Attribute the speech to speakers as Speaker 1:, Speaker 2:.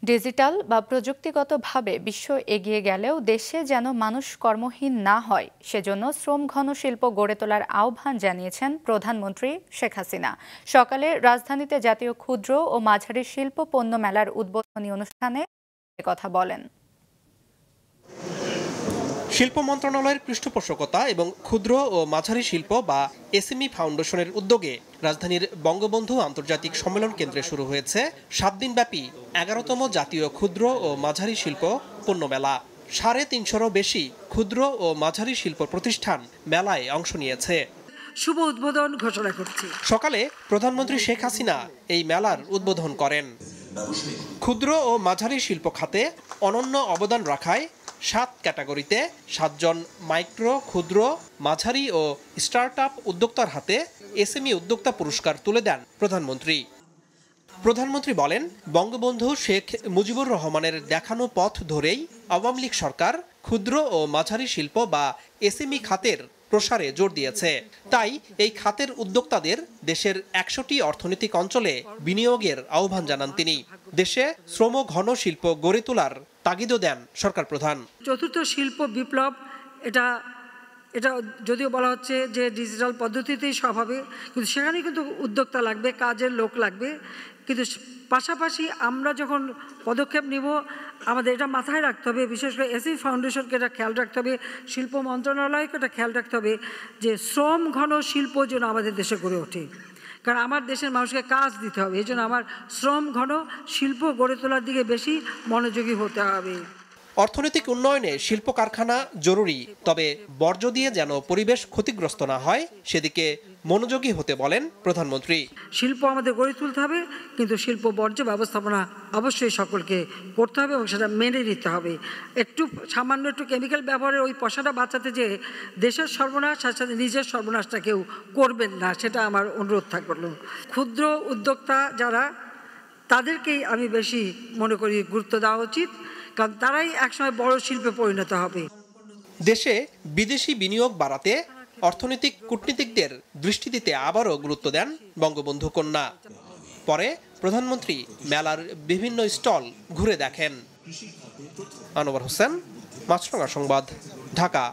Speaker 1: Digital বা প্রযুক্তিগতভাবে বিশ্ব এগিয়ে গেলেও দেশে যেন মানুষ কর্মহীন না হয় সেজন্য শ্রমঘন শিল্প গড়ে তোলার আহ্বান জানিয়েছেন প্রধানমন্ত্রী শেখ হাসিনা। সকালে রাজধানীতে জাতীয় ক্ষুদ্র ও মাঝারি শিল্প পণ্য মেলার উদ্বোধনী অনুষ্ঠানে কথা বলেন।
Speaker 2: শিল্প মন্ত্রণালয়ের পৃষ্ঠপোষকতা এবং ক্ষুদ্র ও মাঝারি শিল্প বা এসএমই ফাউন্ডেশনের উদ্যোগে রাজধানীর বঙ্গবন্ধু আন্তর্জাতিক সম্মেলন কেন্দ্রে শুরু হয়েছে 7 দিনব্যাপী 11তম জাতীয় ক্ষুদ্র ও মাঝারি শিল্প পণ্য মেলা। 350-রও বেশি ক্ষুদ্র ও মাঝারি শিল্প প্রতিষ্ঠান মেলায় অংশ নিয়েছে।
Speaker 3: শুভ উদ্বোধন ঘোষণা করছি।
Speaker 2: সকালে প্রধানমন্ত্রী শেখ হাসিনা এই মেলার উদ্বোধন করেন। ক্ষুদ্র ও মাঝারি শিল্প খাতে অনন্য অবদান রাখায় 7 ক্যাটাগরিতে 7 জন মাইক্রো, ক্ষুদ্র, মাঝারি ও স্টার্টআপ উদ্যোক্তার হাতে এসএমই উদ্যোক্তা পুরস্কার তুলে দেন প্রধানমন্ত্রী। প্রধানমন্ত্রী বলেন, বঙ্গবন্ধু শেখ মুজিবুর রহমানের দেখানো পথ ধরেই আওয়ামী লীগ সরকার ক্ষুদ্র ও মাঝারি শিল্প বা এসএমই খাতের প্রসারে জোর দিয়েছে। তাই এই খাতের উদ্যোক্তাদের দেশের 100টি অর্থনৈতিক অঞ্চলে বিনিয়োগের আহ্বান জানান তিনি। দেশে শ্রমঘন শিল্প গড়ে তোলার তাগিদও দেন সরকার প্রধান।
Speaker 3: চতুর্থ শিল্প বিপ্লব এটা যদিও বলা হচ্ছে যে ডিজিটাল পদ্ধতিতেই সব হবে, কিন্তু সেখানে কিন্তু উদ্যোক্তা লাগবে, কাজের লোক লাগবে। কিন্তু পাশাপাশি আমরা যখন পদক্ষেপ নিব আমাদের এটা মাথায় রাখতে হবে, বিশেষ করে এসএমই ফাউন্ডেশনকে এটা খেয়াল রাখতে হবে, শিল্প মন্ত্রণালয়কে এটা খেয়াল রাখতে হবে যে শ্রম ঘন শিল্প যেন আমাদের দেশে গড়ে ওঠে। কারণ আমার দেশের মানুষকে কাজ দিতে হবে, এই জন্য আমার শ্রম ঘন শিল্প গড়ে তোলার দিকে বেশি মনোযোগী হতে হবে।
Speaker 2: অর্থনৈতিক উন্নয়নে শিল্প কারখানা জরুরি, তবে বর্জ্য দিয়ে যেন পরিবেশ ক্ষতিগ্রস্ত না হয় সেদিকে মনোযোগী হতে বলেন প্রধানমন্ত্রী।
Speaker 3: শিল্প আমাদের গড়ে তুলতে হবে, কিন্তু শিল্প বর্জ্য ব্যবস্থাপনা অবশ্যই সকলকে করতে হবে এবং সেটা মেনে নিতে হবে। সামান্য একটু কেমিক্যাল ব্যবহারের ওই পয়সাটা বাঁচাতে যে দেশের সর্বনাশ, সাথে সাথে নিজের সর্বনাশটা কেউ করবেন না, সেটা আমার অনুরোধ থাকলো। ক্ষুদ্র উদ্যোক্তা যারা, তাদেরকেই আমি বেশি মনে করি গুরুত্ব দেওয়া উচিত, কারণ তারাই একসময় বড় শিল্পে পরিণত হবে।
Speaker 2: দেশে বিদেশি বিনিয়োগ বাড়াতে অর্থনৈতিক কূটনীতিকদের দৃষ্টি দিতে আবারও গুরুত্ব দেন বঙ্গবন্ধু কন্যা। পরে প্রধানমন্ত্রী মেলার বিভিন্ন স্টল ঘুরে দেখেন। আনোয়ার হোসেন, মাছরাঙা সংবাদ, ঢাকা।